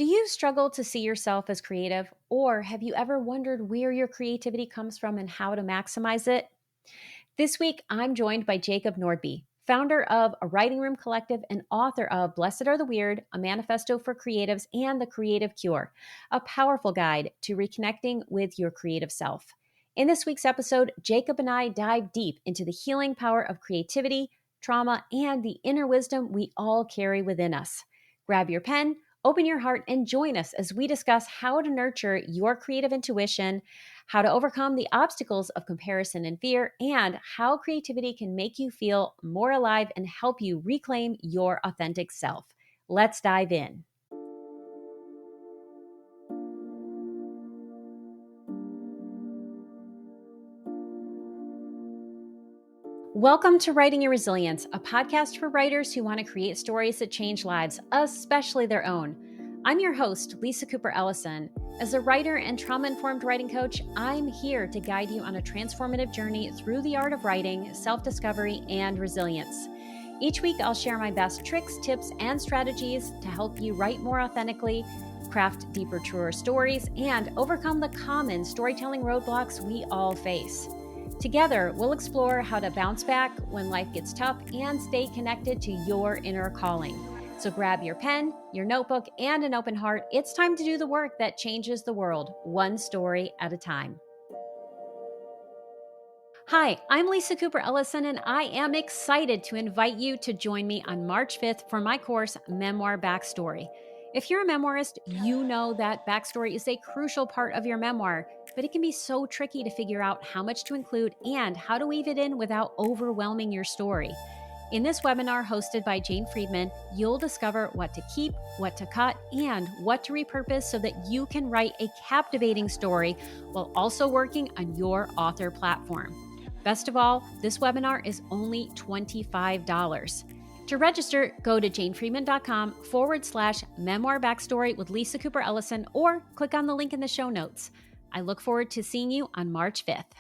Do you struggle to see yourself as creative, or have you ever wondered where your creativity comes from and how to maximize it? This week, I'm joined by Jacob Nordby, founder of a writing room collective and author of Blessed Are the Weird, a manifesto for creatives, and The Creative Cure, a powerful guide to reconnecting with your creative self. In this week's episode, Jacob and I dive deep into the healing power of creativity, trauma, and the inner wisdom we all carry within us. Grab your pen, open your heart, and join us as we discuss how to nurture your creative intuition, how to overcome the obstacles of comparison and fear, and how creativity can make you feel more alive and help you reclaim your authentic self. Let's dive in. Welcome to Writing Your Resilience, a podcast for writers who want to create stories that change lives, especially their own. I'm your host, Lisa Cooper Ellison. As a writer and trauma-informed writing coach, I'm here to guide you on a transformative journey through the art of writing, self-discovery, and resilience. Each week, I'll share my best tricks, tips, and strategies to help you write more authentically, craft deeper, truer stories, and overcome the common storytelling roadblocks we all face. Together, we'll explore how to bounce back when life gets tough and stay connected to your inner calling. So grab your pen, your notebook, and an open heart. It's time to do the work that changes the world, one story at a time. Hi, I'm Lisa Cooper Ellison, and I am excited to invite you to join me on March 5th for my course, Memoir Backstory. If you're a memoirist, you know that backstory is a crucial part of your memoir, but it can be so tricky to figure out how much to include and how to weave it in without overwhelming your story. In this webinar hosted by Jane Friedman, you'll discover what to keep, what to cut, and what to repurpose so that you can write a captivating story while also working on your author platform. Best of all, this webinar is only $25. To register, go to janefriedman.com/memoir backstory with Lisa Cooper Ellison or click on the link in the show notes. I look forward to seeing you on March 5th.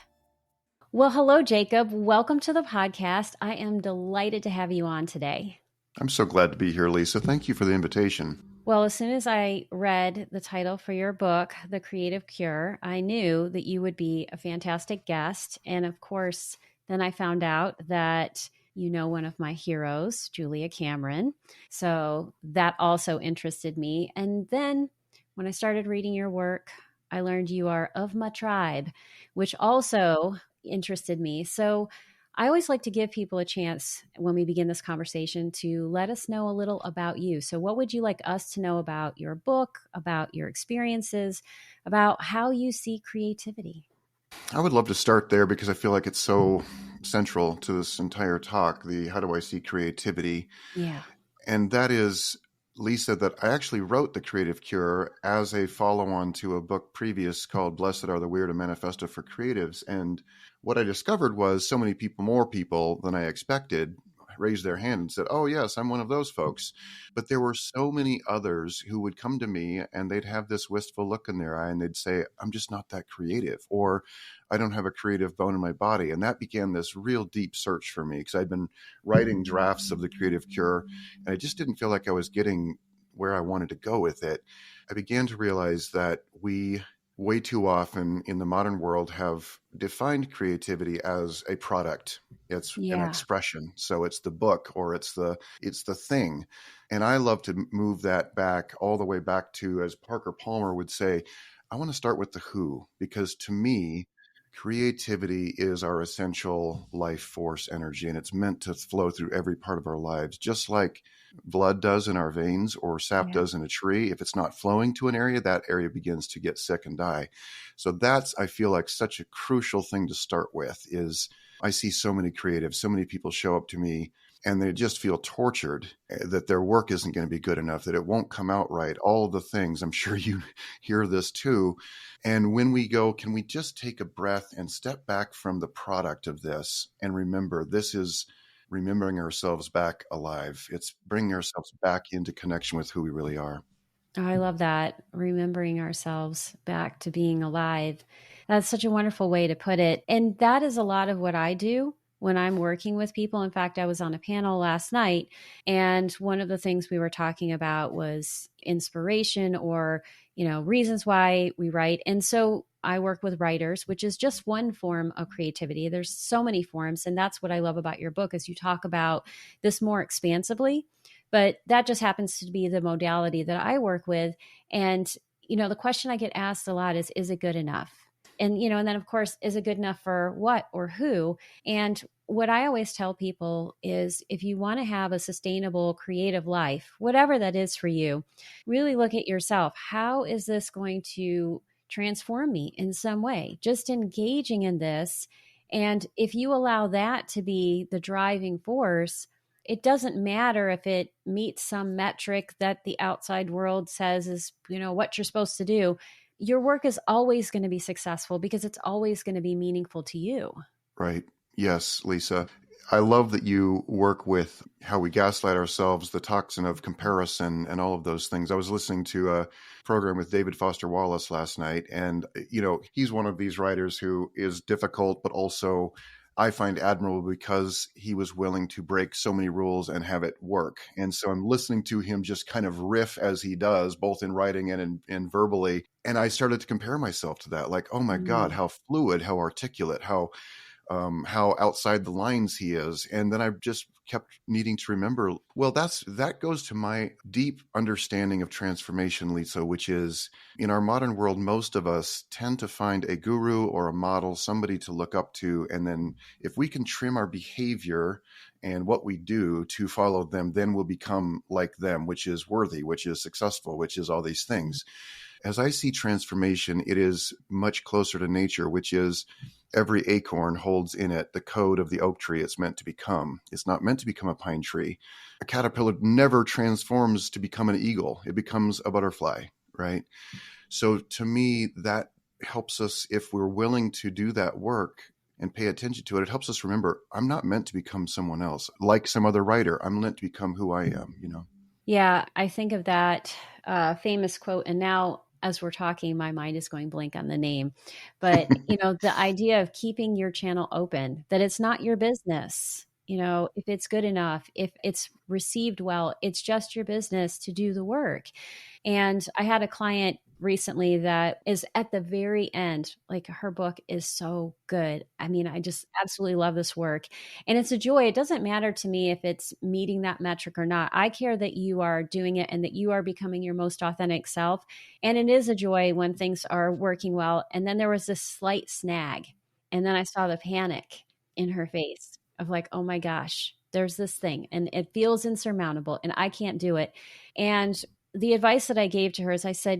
Well, hello, Jacob. Welcome to the podcast. I am delighted to have you on today. I'm so glad to be here, Lisa. Thank you for the invitation. Well, as soon as I read the title for your book, The Creative Cure, I knew that you would be a fantastic guest. And of course, then I found out that you know one of my heroes, Julia Cameron. So that also interested me. And then when I started reading your work, I learned you are of my tribe, which also interested me. So I always like to give people a chance when we begin this conversation to let us know a little about you. So what would you like us to know about your book, about your experiences, about how you see creativity? I would love to start there because I feel like it's so central to this entire talk, the how do I see creativity? Yeah. And that is, Lisa, that I actually wrote The Creative Cure as a follow-on to a book previous called Blessed Are the Weird, a Manifesto for Creatives. And what I discovered was so many people, more people than I expected, raised their hand and said, oh, yes, I'm one of those folks. But there were so many others who would come to me and they'd have this wistful look in their eye and they'd say, I'm just not that creative, or I don't have a creative bone in my body. And that began this real deep search for me because I'd been writing drafts of The Creative Cure and I just didn't feel like I was getting where I wanted to go with it. I began to realize that we way too often in the modern world have defined creativity as a product. It's an expression. So it's the book or it's the thing. And I love to move that back all the way back to, as Parker Palmer would say, I want to start with the who, because to me, creativity is our essential life force energy, and it's meant to flow through every part of our lives, just like blood does in our veins or sap does in a tree. If it's not flowing to an area, that area begins to get sick and die. So that's, I feel like, such a crucial thing to start with. Is I see so many creatives, so many people show up to me and they just feel tortured that their work isn't going to be good enough, that it won't come out right, all of the things. I'm sure you hear this too. And when we go, can we just take a breath and step back from the product of this and remember this is remembering ourselves back alive. It's bringing ourselves back into connection with who we really are. Oh, I love that. Remembering ourselves back to being alive. That's such a wonderful way to put it. And that is a lot of what I do when I'm working with people. In fact, I was on a panel last night, and one of the things we were talking about was inspiration or, reasons why we write. And so I work with writers, which is just one form of creativity. There's so many forms. And that's what I love about your book is you talk about this more expansively, but that just happens to be the modality that I work with. And, the question I get asked a lot is it good enough? And then of course, is it good enough for what or who? And what I always tell people is if you want to have a sustainable creative life, whatever that is for you, really look at yourself. How is this going to transform me in some way? Just engaging in this. And if you allow that to be the driving force, it doesn't matter if it meets some metric that the outside world says is, what you're supposed to do. Your work is always going to be successful because it's always going to be meaningful to you. Right. Yes, Lisa. I love that you work with how we gaslight ourselves, the toxin of comparison, and all of those things. I was listening to a program with David Foster Wallace last night, and, he's one of these writers who is difficult, but also I find admirable because he was willing to break so many rules and have it work. And so I'm listening to him just kind of riff as he does, both in writing and in verbally. And I started to compare myself to that, like, oh my God, Mm. how fluid, how articulate, how outside the lines he is. And then I just kept needing to remember, well, that goes to my deep understanding of transformation, Lisa, which is in our modern world, most of us tend to find a guru or a model, somebody to look up to. And then if we can trim our behavior and what we do to follow them, then we'll become like them, which is worthy, which is successful, which is all these things. As I see transformation, it is much closer to nature, which is every acorn holds in it the code of the oak tree it's meant to become. It's not meant to become a pine tree. A caterpillar never transforms to become an eagle. It becomes a butterfly, right? So to me, that helps us, if we're willing to do that work and pay attention to it, it helps us remember, I'm not meant to become someone else. Like some other writer, I'm meant to become who I am. Yeah, I think of that famous quote, and now as we're talking, my mind is going blank on the name. But, the idea of keeping your channel open, that it's not your business. If it's good enough, if it's received well, it's just your business to do the work. And I had a client recently that is at the very end. Like her book is so good. I mean, I just absolutely love this work. And it's a joy. It doesn't matter to me if it's meeting that metric or not. I care that you are doing it and that you are becoming your most authentic self. And it is a joy when things are working well. And then there was this slight snag. And then I saw the panic in her face of like, oh my gosh, there's this thing and it feels insurmountable and I can't do it. And the advice that I gave to her is I said,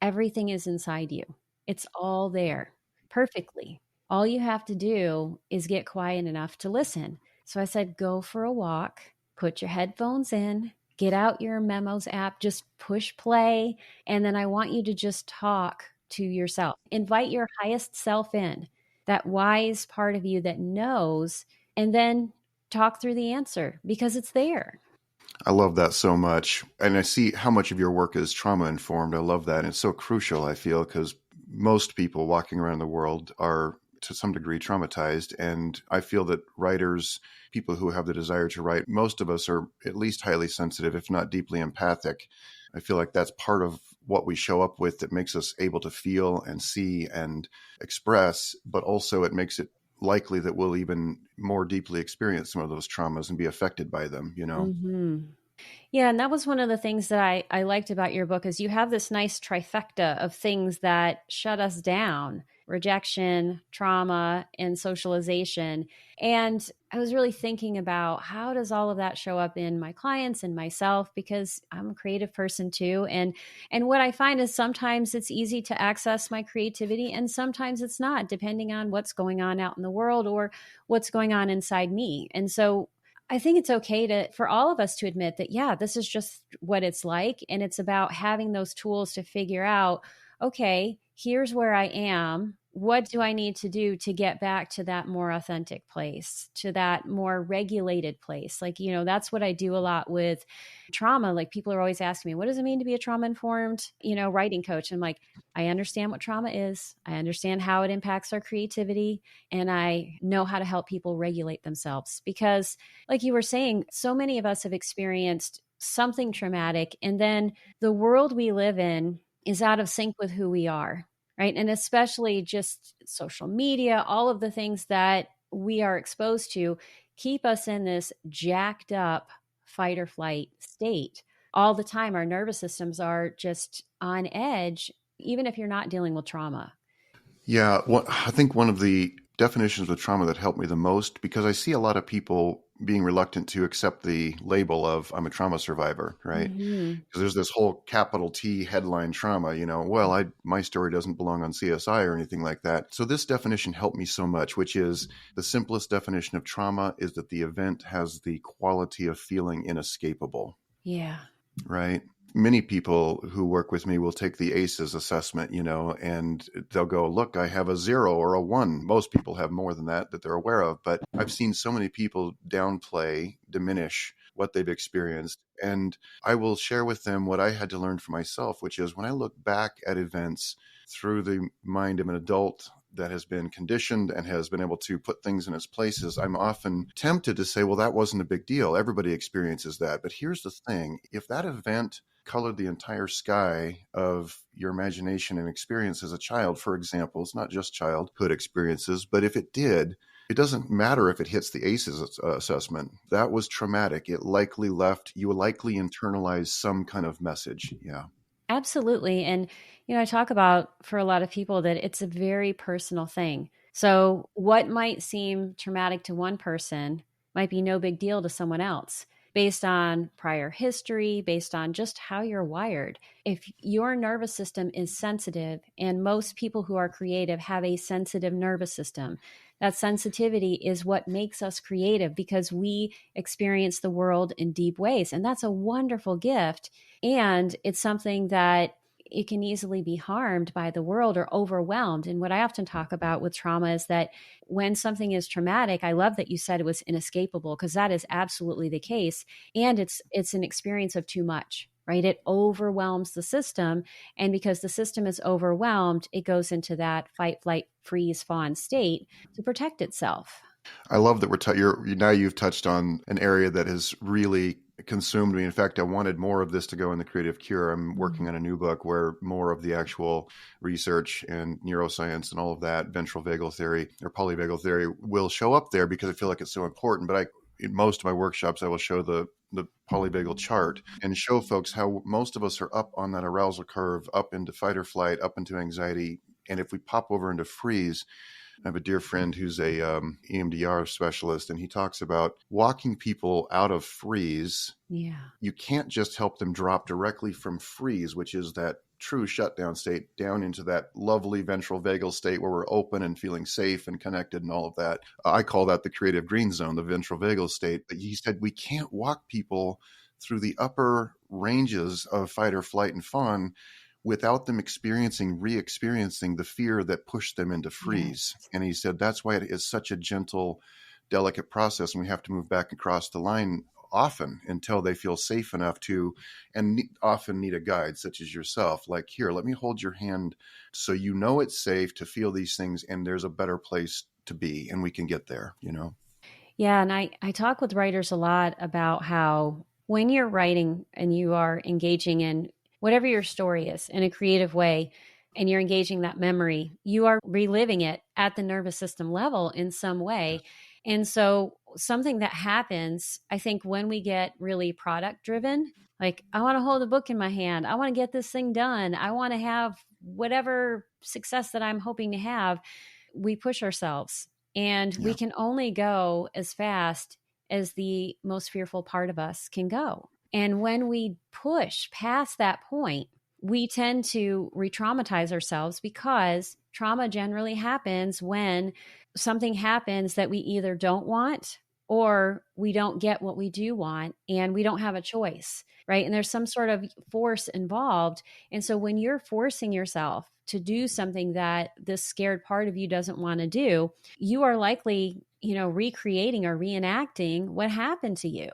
everything is inside you. It's all there perfectly. All you have to do is get quiet enough to listen. So I said, go for a walk, put your headphones in, get out your memos app, just push play. And then I want you to just talk to yourself. Invite your highest self in, that wise part of you that knows, and then talk through the answer because it's there. I love that so much. And I see how much of your work is trauma informed. I love that. And it's so crucial, I feel, because most people walking around the world are to some degree traumatized. And I feel that writers, people who have the desire to write, most of us are at least highly sensitive, if not deeply empathic. I feel like that's part of what we show up with that makes us able to feel and see and express, but also it makes it likely that we'll even more deeply experience some of those traumas and be affected by them. Mm-hmm. Yeah, and that was one of the things that I liked about your book is you have this nice trifecta of things that shut us down: rejection, trauma, and socialization. And I was really thinking about how does all of that show up in my clients and myself, because I'm a creative person too. And what I find is sometimes it's easy to access my creativity and sometimes it's not, depending on what's going on out in the world or what's going on inside me. And so I think it's okay for all of us to admit that, yeah, this is just what it's like. And it's about having those tools to figure out, okay, here's where I am what do I need to do to get back to that more authentic place, to that more regulated place? Like, that's what I do a lot with trauma. Like, people are always asking me, what does it mean to be a trauma informed, writing coach? I'm like, I understand what trauma is. I understand how it impacts our creativity, and I know how to help people regulate themselves. Because, like you were saying, so many of us have experienced something traumatic, and then the world we live in is out of sync with who we are, right? And especially just social media, all of the things that we are exposed to keep us in this jacked up fight or flight state all the time. Our nervous systems are just on edge, even if you're not dealing with trauma. Yeah, I think one of the definitions of trauma that helped me the most, because I see a lot of people being reluctant to accept the label of I'm a trauma survivor, right? Mm-hmm. Because there's this whole capital T headline trauma, well, my story doesn't belong on CSI or anything like that. So this definition helped me so much, which is the simplest definition of trauma is that the event has the quality of feeling inescapable. Yeah. Right. Many people who work with me will take the ACEs assessment, and they'll go, look, I have a 0 or a 1. Most people have more than that they're aware of. But I've seen so many people downplay, diminish what they've experienced. And I will share with them what I had to learn for myself, which is when I look back at events through the mind of an adult that has been conditioned and has been able to put things in its places, I'm often tempted to say, well, that wasn't a big deal. Everybody experiences that. But here's the thing. If that event colored the entire sky of your imagination and experience as a child, for example, it's not just childhood experiences, but if it did, it doesn't matter if it hits the ACEs assessment. That was traumatic. It likely left, you likely internalized some kind of message. Yeah. Absolutely. And, I talk about for a lot of people that it's a very personal thing. So, what might seem traumatic to one person might be no big deal to someone else based on prior history, based on just how you're wired. If your nervous system is sensitive, and most people who are creative have a sensitive nervous system, that sensitivity is what makes us creative because we experience the world in deep ways. And that's a wonderful gift. And it's something that it can easily be harmed by the world or overwhelmed. And what I often talk about with trauma is that when something is traumatic, I love that you said it was inescapable, because that is absolutely the case. And it's an experience of too much, right? It overwhelms the system. And because the system is overwhelmed, it goes into that fight, flight, freeze, fawn state to protect itself. I love that now you've touched on an area that has really consumed me. In fact, I wanted more of this to go in the Creative Cure. I'm working on a new book where more of the actual research and neuroscience and all of that, ventral vagal theory or polyvagal theory, will show up there because I feel like it's so important. But in most of my workshops, I will show the polyvagal chart and show folks how most of us are up on that arousal curve, up into fight or flight, up into anxiety. And if we pop over into freeze, I have a dear friend who's a EMDR specialist, and he talks about walking people out of freeze. Yeah. You can't just help them drop directly from freeze, which is that true shutdown state, down into that lovely ventral vagal state where we're open and feeling safe and connected and all of that. I call that the creative green zone, the ventral vagal state. But he said we can't walk people through the upper ranges of fight or flight and fawn without them re-experiencing the fear that pushed them into freeze. Yes. And he said that's why it is such a gentle, delicate process, and we have to move back across the line often until they feel safe enough to, and often need a guide such as yourself, like, here, let me hold your hand so you know it's safe to feel these things and there's a better place to be and we can get there, Yeah. And I talk with writers a lot about how when you're writing and you are engaging in whatever your story is in a creative way, and you're engaging that memory, you are reliving it at the nervous system level in some way. And so something that happens, I think, when we get really product driven, like, I want to hold a book in my hand, I want to get this thing done, I want to have whatever success that I'm hoping to have, we push ourselves, and we Yeah. can only go as fast as the most fearful part of us can go. And when we push past that point, we tend to re traumatize ourselves, because trauma generally happens when something happens that we either don't want or we don't get what we do want and we don't have a choice, right? And there's some sort of force involved. And so when you're forcing yourself to do something that this scared part of you doesn't want to do, you are likely, recreating or reenacting what happened to you.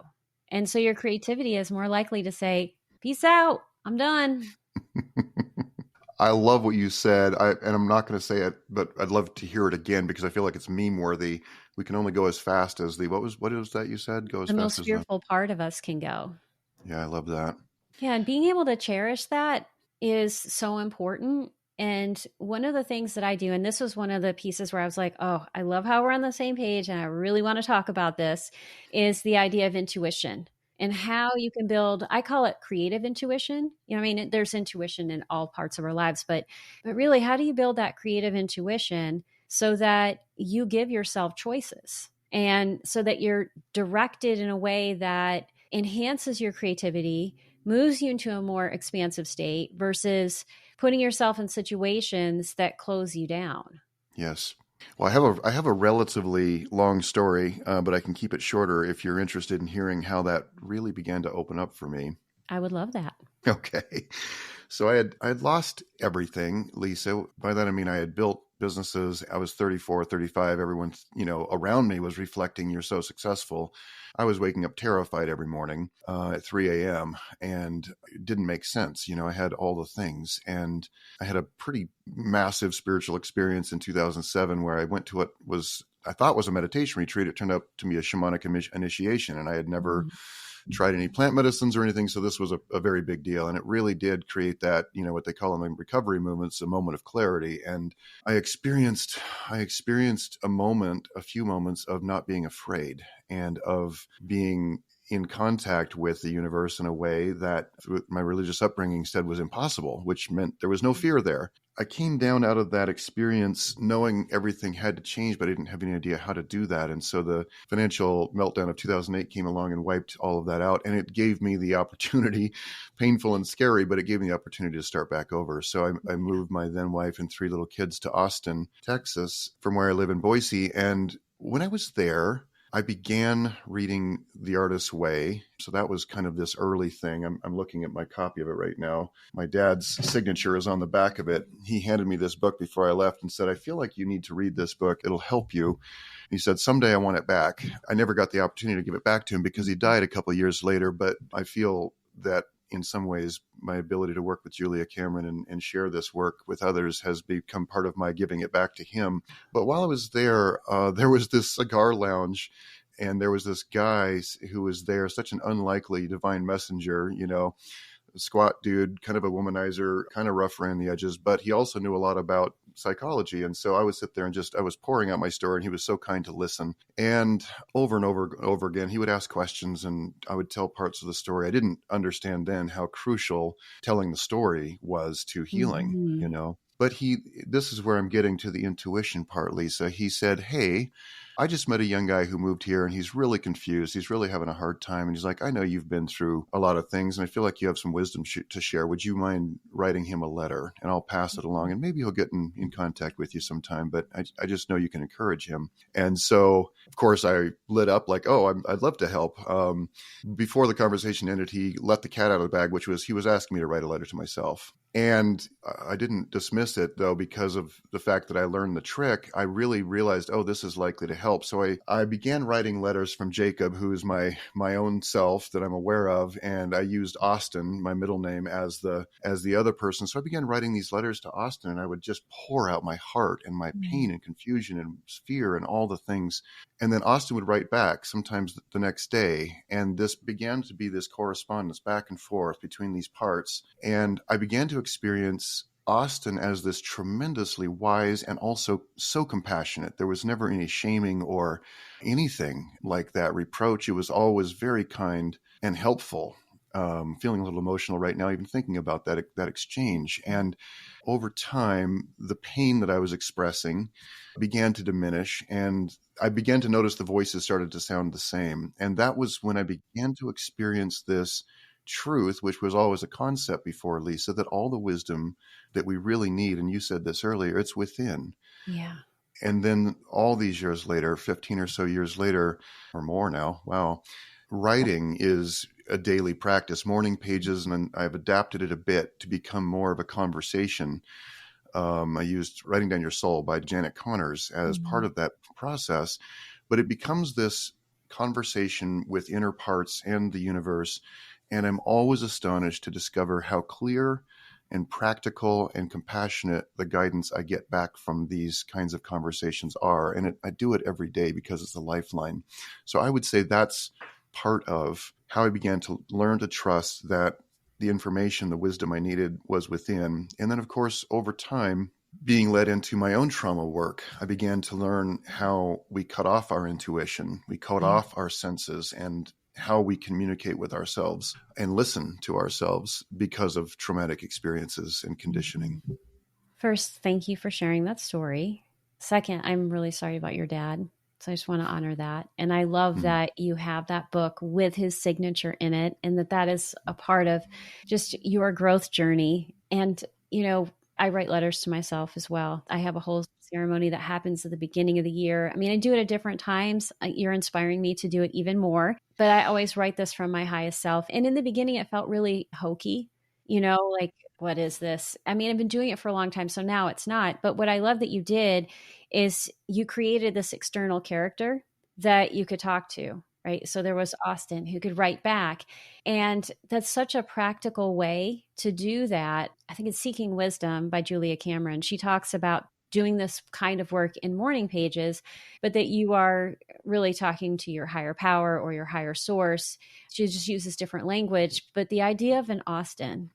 And so your creativity is more likely to say, peace out, I'm done. I love what you said, and I'm not going to say it, but I'd love to hear it again because I feel like it's meme worthy. We can only go as fast as the what was that you said? Go as The fast most as the fearful part of us can go. yeah, I love that. Yeah, and being able to cherish that is so important. And one of the things that I do, and this was one of the pieces where I was like, oh, I love how we're on the same page and I really want to talk about this, is the idea of intuition and how you can build, I call it creative intuition. I mean, there's intuition in all parts of our lives, but really, how do you build that creative intuition so that you give yourself choices and so that you're directed in a way that enhances your creativity, moves you into a more expansive state versus putting yourself in situations that close you down. Yes. Well, I have a relatively long story, but I can keep it shorter if you're interested in hearing how that really began to open up for me. I would love that. Okay. So I had lost everything, Lisa. By that I mean I had built businesses. I was 34, 35. Everyone, around me was reflecting, you're so successful. I was waking up terrified every morning at 3 a.m. and it didn't make sense. I had all the things, and I had a pretty massive spiritual experience in 2007 where I went to what I thought was a meditation retreat. It turned out to be a shamanic initiation, and I had never tried any plant medicines or anything. So this was a very big deal. And it really did create that, what they call in the recovery movements, a moment of clarity. And I experienced a few moments of not being afraid and of being in contact with the universe in a way that my religious upbringing said was impossible, which meant there was no fear there. I came down out of that experience knowing everything had to change, but I didn't have any idea how to do that. And so the financial meltdown of 2008 came along and wiped all of that out. And it gave me the opportunity, painful and scary, but it gave me the opportunity to start back over. So I moved my then wife and 3 little kids to Austin, Texas, from where I live in Boise. And when I was there, I began reading The Artist's Way. So that was kind of this early thing. I'm looking at my copy of it right now. My dad's signature is on the back of it. He handed me this book before I left and said, I feel like you need to read this book. It'll help you. He said, someday I want it back. I never got the opportunity to give it back to him because he died a couple of years later. But I feel that in some ways, my ability to work with Julia Cameron and share this work with others has become part of my giving it back to him. But while I was there, there was this cigar lounge, and there was this guy who was there, such an unlikely divine messenger, a squat dude, kind of a womanizer, kind of rough around the edges, but he also knew a lot about psychology. And so I would sit there and I was pouring out my story, and he was so kind to listen. And over and over again, he would ask questions and I would tell parts of the story. I didn't understand then how crucial telling the story was to healing, Mm-hmm. But this is where I'm getting to the intuition part, Lisa. He said, hey, I just met a young guy who moved here and he's really confused. He's really having a hard time. And he's like, I know you've been through a lot of things and I feel like you have some wisdom to share. Would you mind writing him a letter? And I'll pass it along and maybe he'll get in contact with you sometime. But I just know you can encourage him. And so, of course, I lit up like, oh, I'd love to help. Before the conversation ended, he let the cat out of the bag, which was he was asking me to write a letter to myself. And I didn't dismiss it, though, because of the fact that I learned the trick. I really realized, oh, this is likely to help. So I began writing letters from Jacob, who is my own self that I'm aware of. And I used Austin, my middle name, as the other person. So I began writing these letters to Austin, and I would just pour out my heart and my pain and confusion and fear and all the things. And then Austin would write back sometimes the next day. And this began to be this correspondence back and forth between these parts. And I began to experience Austin as this tremendously wise and also so compassionate. There was never any shaming or anything like that, reproach. It was always very kind and helpful. Feeling a little emotional right now, even thinking about that exchange. And over time, the pain that I was expressing began to diminish, and I began to notice the voices started to sound the same. And that was when I began to experience this truth, which was always a concept before, Lisa, that all the wisdom that we really need, and you said this earlier, it's within. Yeah. And then all these years later, 15 or so years later, or more now, wow, writing is a daily practice, morning pages, and I've adapted it a bit to become more of a conversation. I used Writing Down Your Soul by Janet Connors as part Mhm. of that process, but it becomes this conversation with inner parts and the universe. And I'm always astonished to discover how clear and practical and compassionate the guidance I get back from these kinds of conversations are. And I do it every day because it's a lifeline. So I would say that's part of how I began to learn to trust that the information, the wisdom I needed was within. And then, of course, over time, being led into my own trauma work, I began to learn how we cut off our intuition, we cut Yeah. off our senses, and how we communicate with ourselves and listen to ourselves because of traumatic experiences and conditioning. Mhm. First, thank you for sharing that story. Second, I'm really sorry about your dad. So I just want to honor that. And I love Mm. that you have that book with his signature in it, and that is a part of just your growth journey. And, I write letters to myself as well. I have a whole ceremony that happens at the beginning of the year. I mean, I do it at different times. You're inspiring me to do it even more. But I always write this from my highest self. And in the beginning, it felt really hokey, like, what is this? I mean, I've been doing it for a long time, so now it's not. But what I love that you did is you created this external character that you could talk to, right? So there was Austin who could write back. And that's such a practical way to do that. I think it's Seeking Wisdom by Julia Cameron. She talks about doing this kind of work in morning pages, but that you are really talking to your higher power or your higher source. She just uses different language. But the idea of an Austin,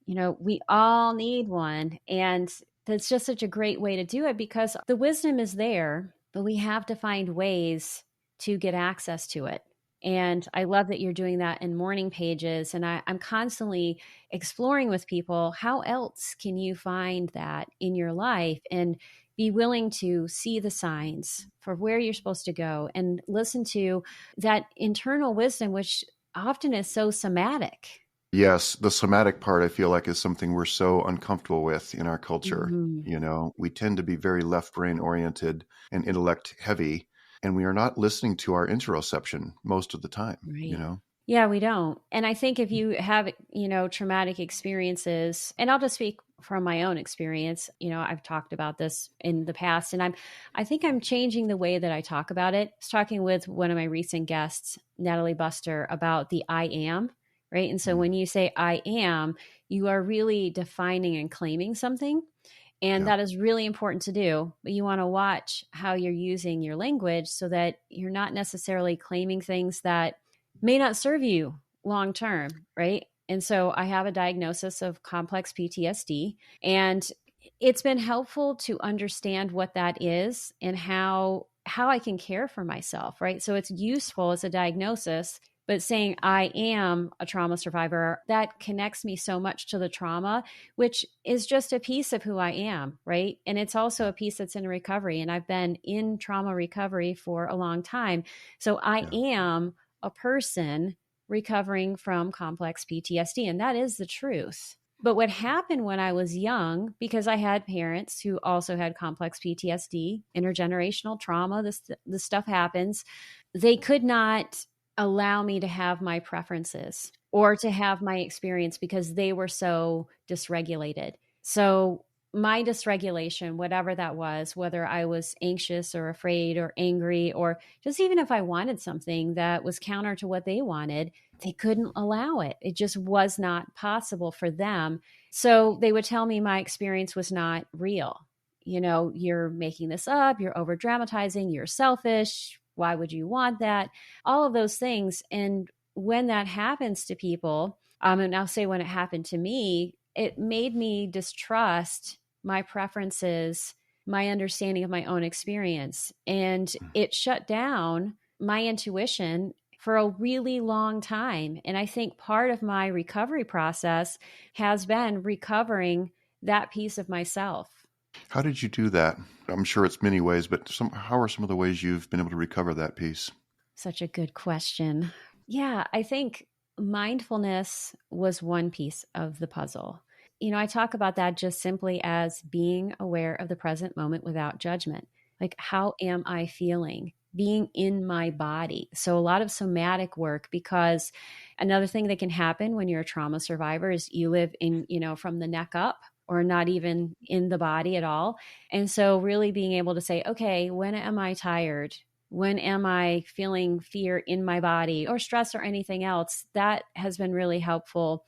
we all need one. And that's just such a great way to do it because the wisdom is there, but we have to find ways to get access to it. And I love that you're doing that in morning pages. And I'm constantly exploring with people how else can you find that in your life and be willing to see the signs for where you're supposed to go and listen to that internal wisdom, which often is so somatic. Yes, the somatic part I feel like is something we're so uncomfortable with in our culture. Mhm. We tend to be very left brain oriented and intellect heavy, and we are not listening to our interoception most of the time. Right. Yeah, we don't. And I think if you have, traumatic experiences, and I'll just speak from my own experience, I've talked about this in the past and I think I'm changing the way that I talk about it. I was talking with one of my recent guests, Natalie Buster, about the I am, right? And so Mm, when you say I am, you are really defining and claiming something. And yeah. that is really important to do. But you want to watch how you're using your language so that you're not necessarily claiming things that may not serve you long term, right? And so I have a diagnosis of complex PTSD, and it's been helpful to understand what that is and how I can care for myself, right? So it's useful as a diagnosis, but saying I am a trauma survivor, that connects me so much to the trauma, which is just a piece of who I am, right? And it's also a piece that's in recovery. And I've been in trauma recovery for a long time. So I Yeah. am a person recovering from complex PTSD. And that is the truth. But what happened when I was young, because I had parents who also had complex PTSD, intergenerational trauma, this stuff happens, they could not allow me to have my preferences or to have my experience because they were so dysregulated. So my dysregulation, whatever that was, whether I was anxious or afraid or angry, or just even if I wanted something that was counter to what they wanted, they couldn't allow it. It just was not possible for them. So they would tell me my experience was not real. You're making this up, you're over dramatizing, you're selfish. Why would you want that? All of those things. And when that happens to people, and I'll say when it happened to me, it made me distrust my preferences, my understanding of my own experience. And Mm. it shut down my intuition for a really long time. And I think part of my recovery process has been recovering that piece of myself. How did you do that? I'm sure it's many ways, but how are some of the ways you've been able to recover that piece? Such a good question. Yeah, I think mindfulness was one piece of the puzzle. I talk about that just simply as being aware of the present moment without judgment. Like, how am I feeling? Being in my body. So, a lot of somatic work, because another thing that can happen when you're a trauma survivor is you live in, from the neck up or not even in the body at all. And so, really being able to say, okay, when am I tired? When am I feeling fear in my body or stress or anything else? That has been really helpful.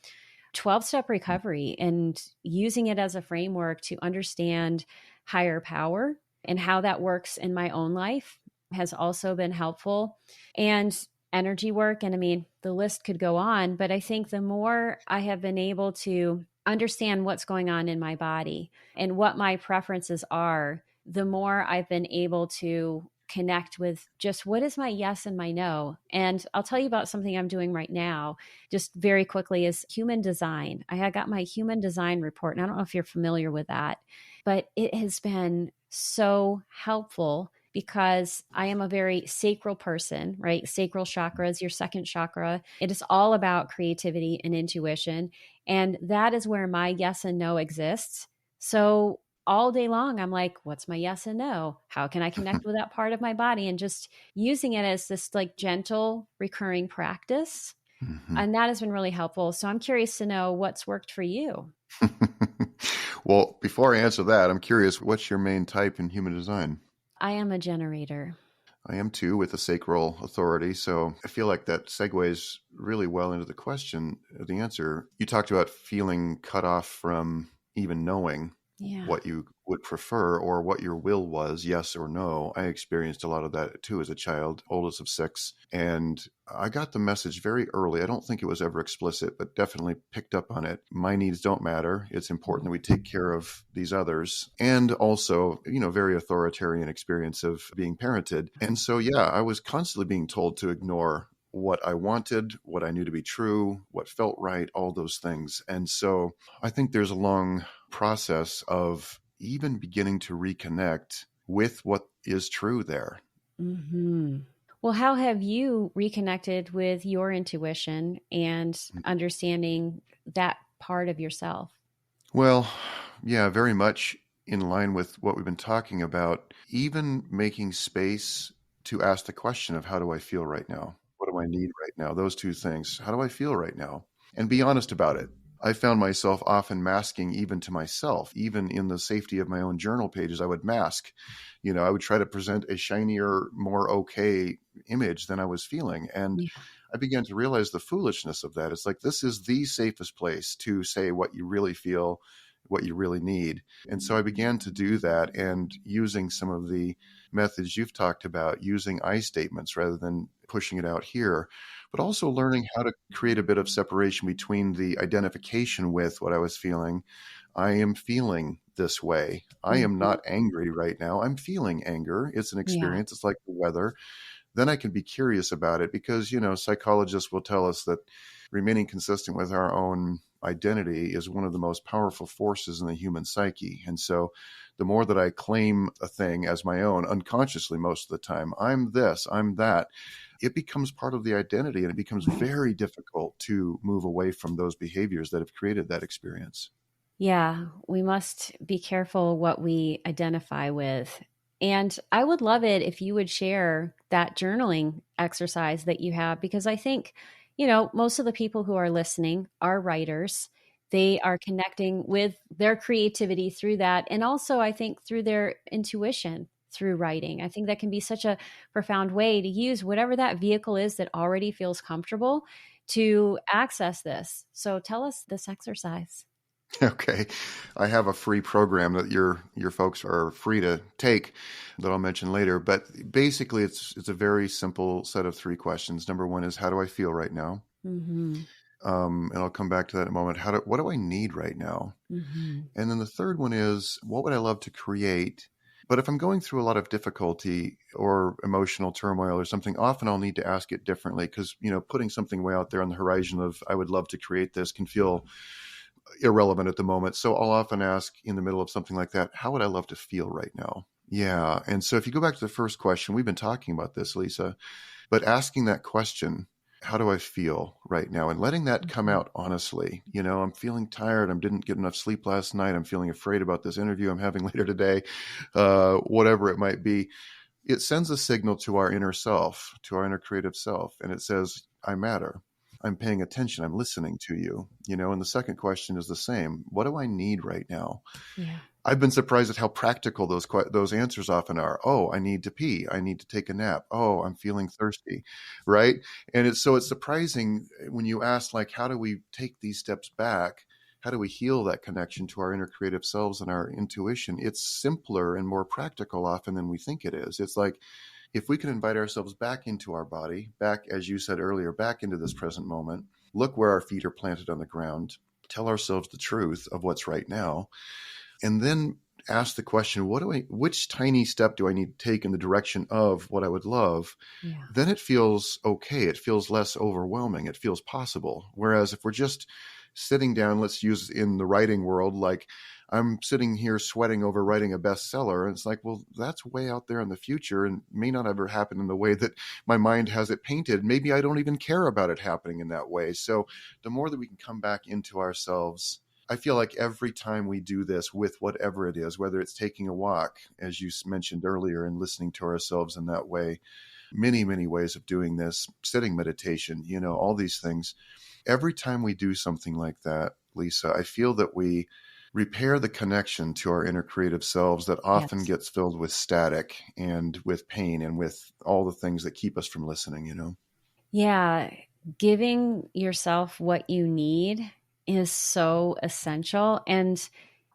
12-step recovery and using it as a framework to understand higher power and how that works in my own life has also been helpful. And energy work. And I mean, the list could go on, but I think the more I have been able to understand what's going on in my body and what my preferences are, the more I've been able to connect with just what is my yes and my no. And I'll tell you about something I'm doing right now, just very quickly, is human design. I got my human design report, and I don't know if you're familiar with that, but it has been so helpful because I am a very sacral person, right? Sacral chakra is your second chakra. It is all about creativity and intuition. And that is where my yes and no exists. So all day long, I'm like, what's my yes and no? How can I connect with that part of my body? And just using it as this like gentle, recurring practice. Mhm. And that has been really helpful. So I'm curious to know what's worked for you. Well, before I answer that, I'm curious, what's your main type in human design? I am a generator. I am too, with the sacral authority. So I feel like that segues really well into the question, the answer. You talked about feeling cut off from even knowing Yeah. what you would prefer or what your will was, yes or no. I experienced a lot of that too as a child, oldest of six. And I got the message very early. I don't think it was ever explicit, but definitely picked up on it. My needs don't matter. It's important that we take care of these others. And also, very authoritarian experience of being parented. And so, yeah, I was constantly being told to ignore what I wanted, what I knew to be true, what felt right, all those things. And so I think there's a long process of even beginning to reconnect with what is true there. Hmm. Well, how have you reconnected with your intuition and understanding that part of yourself? Well, yeah, very much in line with what we've been talking about, even making space to ask the question of how do I feel right now? What do I need right now? Those two things. How do I feel right now? And be honest about it. I found myself often masking even to myself, even in the safety of my own journal pages, I would mask. I would try to present a shinier, more okay image than I was feeling. And Yeah. I began to realize the foolishness of that. It's like, this is the safest place to say what you really feel, what you really need. And so I began to do that, and using some of the methods you've talked about, using I statements rather than pushing it out here, but also learning how to create a bit of separation between the identification with what I was feeling. I am feeling this way. I am Mhm. not angry right now. I'm feeling anger. It's an Yeah. experience. It's like the weather. Then I can be curious about it because, psychologists will tell us that remaining consistent with our own identity is one of the most powerful forces in the human psyche. And so the more that I claim a thing as my own, unconsciously most of the time, I'm this, I'm that, it becomes part of the identity, and it becomes very difficult to move away from those behaviors that have created that experience. Yeah, we must be careful what we identify with. And I would love it if you would share that journaling exercise that you have, because I think, most of the people who are listening are writers. They are connecting with their creativity through that. And also, I think, through their intuition through writing. I think that can be such a profound way to use whatever that vehicle is that already feels comfortable to access this. So tell us this exercise. Okay. I have a free program that your folks are free to take that I'll mention later. But basically it's a very simple set of three questions. Number one is, how do I feel right now? Hmm. And I'll come back to that in a moment. What do I need right now? Hmm. And then the third one is, what would I love to create? But if I'm going through a lot of difficulty or emotional turmoil or something, often I'll need to ask it differently because, putting something way out there on the horizon of, I would love to create this, can feel irrelevant at the moment. So I'll often ask in the middle of something like that, how would I love to feel right now? Yeah. And so if you go back to the first question, we've been talking about this, Lisa, but asking that question how do I feel right now? And letting that come Mhm. out honestly. I'm feeling tired. I didn't get enough sleep last night. I'm feeling afraid about this interview I'm having later today, whatever it might be. It sends a signal to our inner self, to our inner creative self, and it says, I matter. I'm paying attention. I'm listening to you. And the second question is the same. What do I need right now? Yeah. I've been surprised at how practical those answers often are. Oh, I need to pee. I need to take a nap. Oh, I'm feeling thirsty, right? And it's surprising when you ask, like, how do we take these steps back? How do we heal that connection to our inner creative selves and our intuition? It's simpler and more practical often than we think it is. It's like if we can invite ourselves back into our body, back, as you said earlier, back into this present moment, look where our feet are planted on the ground, tell ourselves the truth of what's right now, and then ask the question, which tiny step do I need to take in the direction of what I would love? Yeah. Then it feels okay. It feels less overwhelming. It feels possible. Whereas if we're just sitting down, let's use in the writing world, like I'm sitting here sweating over writing a bestseller. And it's like, well, that's way out there in the future and may not ever happen in the way that my mind has it painted. Maybe I don't even care about it happening in that way. So the more that we can come back into ourselves, I feel like every time we do this with whatever it is, whether it's taking a walk, as you mentioned earlier, and listening to ourselves in that way, many, many ways of doing this, sitting meditation, all these things. Every time we do something like that, Lisa, I feel that we repair the connection to our inner creative selves that often Yes. gets filled with static and with pain and with all the things that keep us from listening, Yeah. Giving yourself what you need is so essential. And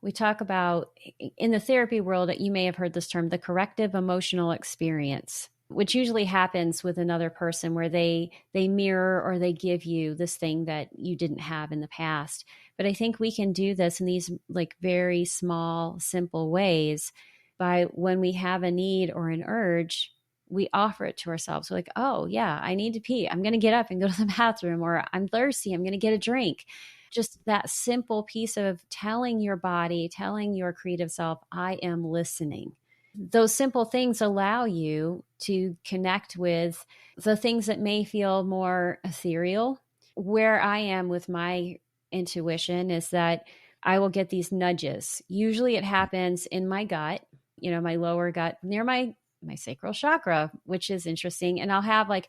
we talk about in the therapy world, you may have heard this term, the corrective emotional experience, which usually happens with another person where they mirror or they give you this thing that you didn't have in the past. But I think we can do this in these like very small, simple ways by when we have a need or an urge, we offer it to ourselves. We're like, oh, yeah, I need to pee. I'm going to get up and go to the bathroom, or I'm thirsty. I'm going to get a drink. Just that simple piece of telling your body, telling your creative self, I am listening. Those simple things allow you to connect with the things that may feel more ethereal. Where I am with my intuition is that I will get these nudges. Usually it happens in my gut, my lower gut near my sacral chakra, which is interesting. And I'll have like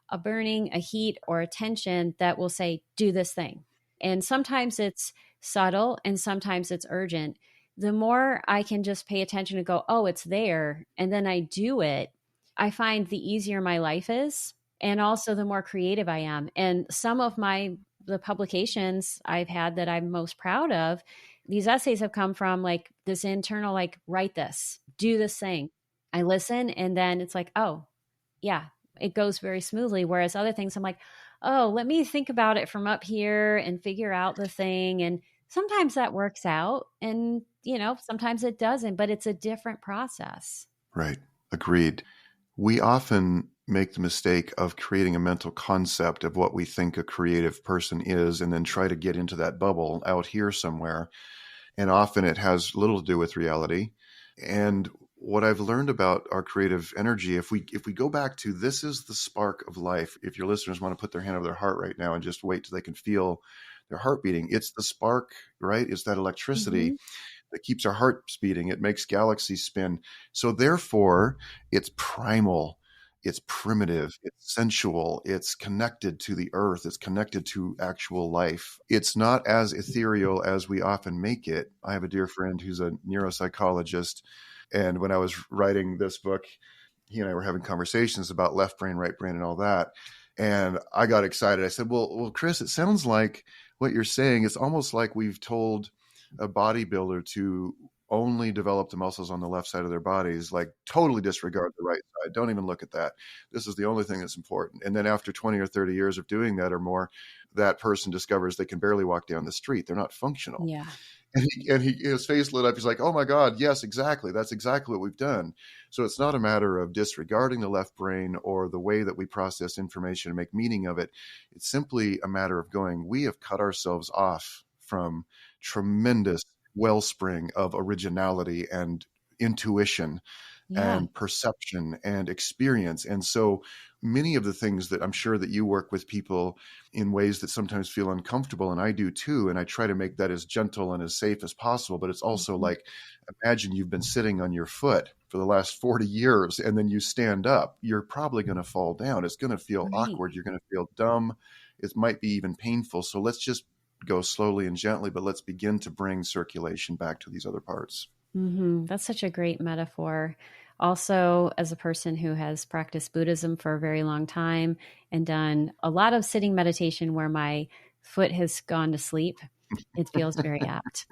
a burning, a heat, or a tension that will say, do this thing. And sometimes it's subtle and sometimes it's urgent. The more I can just pay attention and go, oh, it's there, and then I do it, I find the easier my life is. And also the more creative I am. And some of the publications I've had that I'm most proud of, these essays have come from like this internal, like, write this, do this thing. I listen and then it's like, oh, yeah, it goes very smoothly. Whereas other things, I'm like, oh, let me think about it from up here and figure out the thing. And sometimes that works out and, sometimes it doesn't, but it's a different process. Right. Agreed. We often make the mistake of creating a mental concept of what we think a creative person is and then try to get into that bubble out here somewhere. And often it has little to do with reality. And what I've learned about our creative energy, if we go back to this is the spark of life, if your listeners want to put their hand over their heart right now and just wait till they can feel their heart beating, it's the spark, right? It's that electricity Mm-hmm. that keeps our hearts beating. It makes galaxies spin. So therefore, it's primal, it's primitive, it's sensual, it's connected to the earth, it's connected to actual life. It's not as ethereal as we often make it. I have a dear friend who's a neuropsychologist, and when I was writing this book, he and I were having conversations about left brain, right brain, and all that. And I got excited. I said, well, Chris, it sounds like what you're saying. It's almost like we've told a bodybuilder to only develop the muscles on the left side of their bodies, like totally disregard the right side. Don't even look at that. This is the only thing that's important. And then after 20 or 30 years of doing that or more, that person discovers they can barely walk down the street. They're not functional. Yeah. And his face lit up. He's like, oh my God, yes, exactly. That's exactly what we've done. So it's not a matter of disregarding the left brain or the way that we process information and make meaning of it. It's simply a matter of going, we have cut ourselves off from tremendous wellspring of originality and intuition Yeah. and perception and experience. And so many of the things that I'm sure that you work with people in ways that sometimes feel uncomfortable, and I do too. And I try to make that as gentle and as safe as possible. But it's also Mhm. like, imagine you've been sitting on your foot for the last 40 years and then you stand up. You're probably going to fall down. It's going to feel Right. awkward. You're going to feel dumb. It might be even painful. So let's just go slowly and gently, but let's begin to bring circulation back to these other parts. That's such a great metaphor. Also, as a person who has practiced Buddhism for a very long time and done a lot of sitting meditation where my foot has gone to sleep, it feels very apt.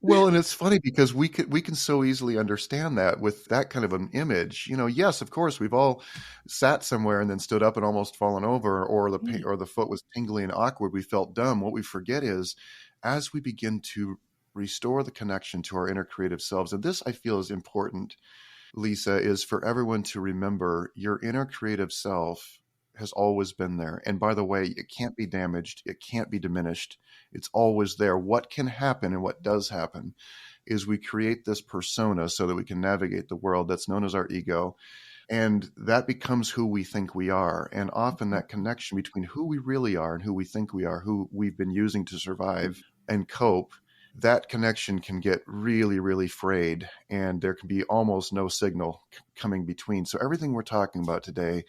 Well, and it's funny because we can so easily understand that with that kind of an image. Yes, of course, we've all sat somewhere and then stood up and almost fallen over, or Right. or the foot was tingly and awkward. We felt dumb. What we forget is, as we begin to restore the connection to our inner creative selves, and this I feel is important, Lisa, is for everyone to remember your inner creative self has always been there. And by the way, it can't be damaged, it can't be diminished. It's always there. What can happen and what does happen is we create this persona so that we can navigate the world that's known as our ego. And that becomes who we think we are. And often that connection between who we really are and who we think we are, who we've been using to survive and cope, that connection can get really, really frayed, and there can be almost no signal coming between. So everything we're talking about today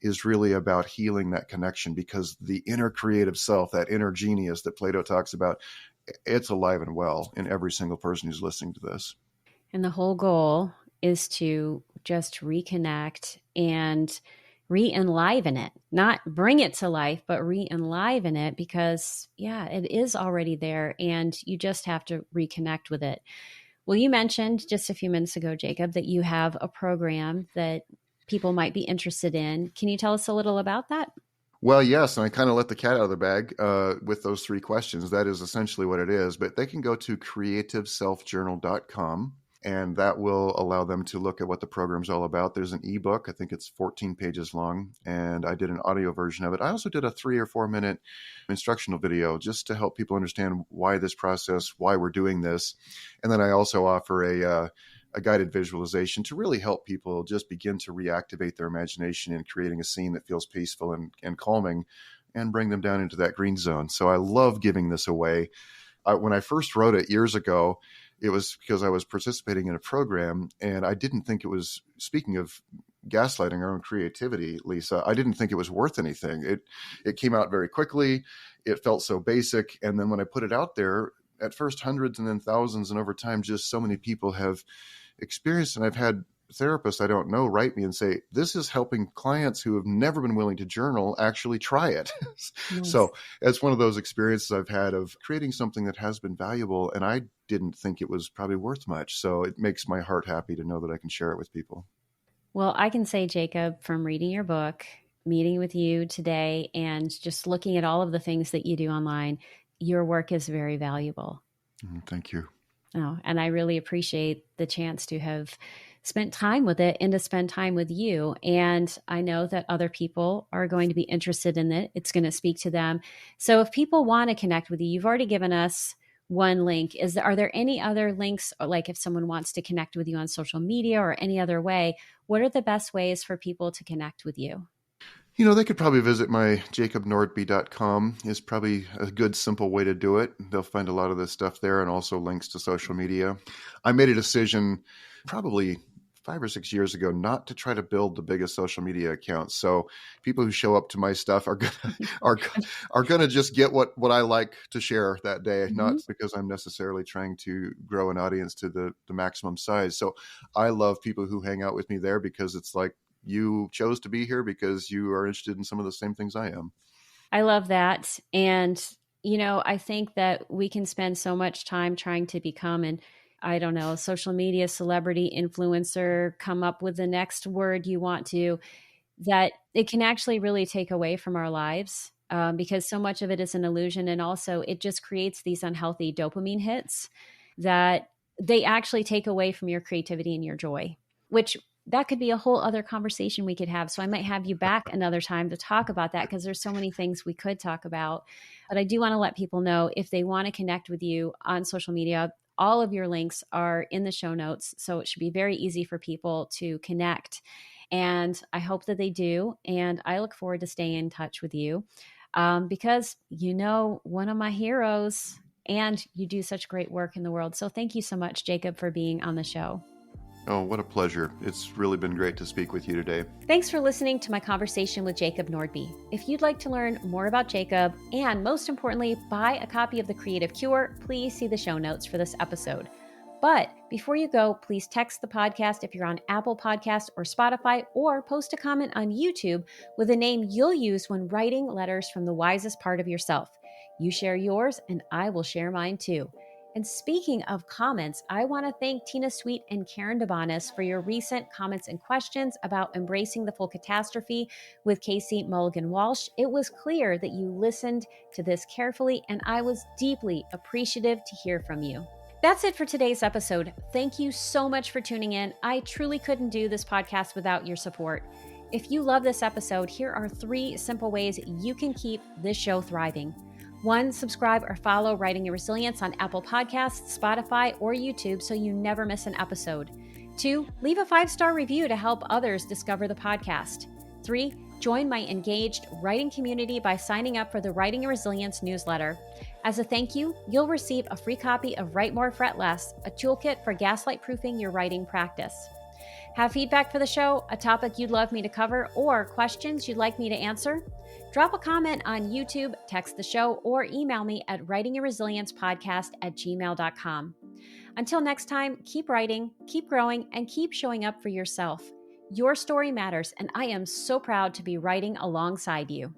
is really about healing that connection, because the inner creative self, that inner genius that Plato talks about, it's alive and well in every single person who's listening to this. And the whole goal is to just reconnect and re-enliven it, not bring it to life, but re-enliven it because, yeah, it is already there and you just have to reconnect with it. Well, you mentioned just a few minutes ago, Jacob, that you have a program that people might be interested in. Can you tell us a little about that? Well, yes, and I kind of let the cat out of the bag with those three questions. That is essentially what it is. But they can go to creativeselfjournal.com, and that will allow them to look at what the program's all about. There's an ebook, I think it's 14 pages long, and I did an audio version of it. I also did a 3 or 4 minute instructional video just to help people understand why this process, why we're doing this. And then I also offer a guided visualization to really help people just begin to reactivate their imagination in creating a scene that feels peaceful and calming, and bring them down into that green zone. So I love giving this away. When I first wrote it years ago, it was because I was participating in a program, and I didn't think it was, speaking of gaslighting our own creativity, Lisa, I didn't think it was worth anything. It came out very quickly. It felt so basic. And then when I put it out there, at first hundreds and then thousands, and over time, just so many people have experienced. And I've had therapists I don't know write me and say, this is helping clients who have never been willing to journal actually try it. Nice. So it's one of those experiences I've had of creating something that has been valuable, and I didn't think it was probably worth much. So it makes my heart happy to know that I can share it with people. Well, I can say, Jacob, from reading your book, meeting with you today, and just looking at all of the things that you do online, your work is very valuable. Thank you. Oh, and I really appreciate the chance to have spent time with it and to spend time with you. And I know that other people are going to be interested in it. It's going to speak to them. So if people want to connect with you, you've already given us one link. Are there any other links, or like if someone wants to connect with you on social media or any other way, what are the best ways for people to connect with you? They could probably visit my jacobnordby.com is probably a good, simple way to do it. They'll find a lot of this stuff there, and also links to social media. I made a decision probably 5 or 6 years ago not to try to build the biggest social media accounts. So people who show up to my stuff are are gonna just get what I like to share that day, Mhm. not because I'm necessarily trying to grow an audience to the maximum size. So I love people who hang out with me there, because it's like, you chose to be here because you are interested in some of the same things I am. I love that. And, I think that we can spend so much time trying to become an, I don't know, social media celebrity influencer, come up with the next word you want to, that it can actually really take away from our lives because so much of it is an illusion. And also, it just creates these unhealthy dopamine hits that they actually take away from your creativity and your joy, which that could be a whole other conversation we could have. So I might have you back another time to talk about that because there's so many things we could talk about. But I do want to let people know if they want to connect with you on social media, all of your links are in the show notes. So it should be very easy for people to connect. And I hope that they do. And I look forward to staying in touch with you because one of my heroes, and you do such great work in the world. So thank you so much, Jacob, for being on the show. Oh, what a pleasure. It's really been great to speak with you today. Thanks for listening to my conversation with Jacob Nordby. If you'd like to learn more about Jacob, and most importantly, buy a copy of The Creative Cure, please see the show notes for this episode. But before you go, please text the podcast if you're on Apple Podcasts or Spotify, or post a comment on YouTube with a name you'll use when writing letters from the wisest part of yourself. You share yours, and I will share mine too. And speaking of comments, I want to thank Tina Sweet and Karen DeBonis for your recent comments and questions about embracing the full catastrophe with Casey Mulligan Walsh. It was clear that you listened to this carefully, and I was deeply appreciative to hear from you. That's it for today's episode. Thank you so much for tuning in. I truly couldn't do this podcast without your support. If you love this episode, here are 3 simple ways you can keep this show thriving. 1, subscribe or follow Writing Your Resilience on Apple Podcasts, Spotify, or YouTube so you never miss an episode. 2, leave a 5-star review to help others discover the podcast. 3, join my engaged writing community by signing up for the Writing Your Resilience newsletter. As a thank you, you'll receive a free copy of Write More, Fret Less, a toolkit for gaslight-proofing your writing practice. Have feedback for the show, a topic you'd love me to cover, or questions you'd like me to answer? Drop a comment on YouTube, text the show, or email me at writingyourresiliencepodcast@gmail.com. Until next time, keep writing, keep growing, and keep showing up for yourself. Your story matters, and I am so proud to be writing alongside you.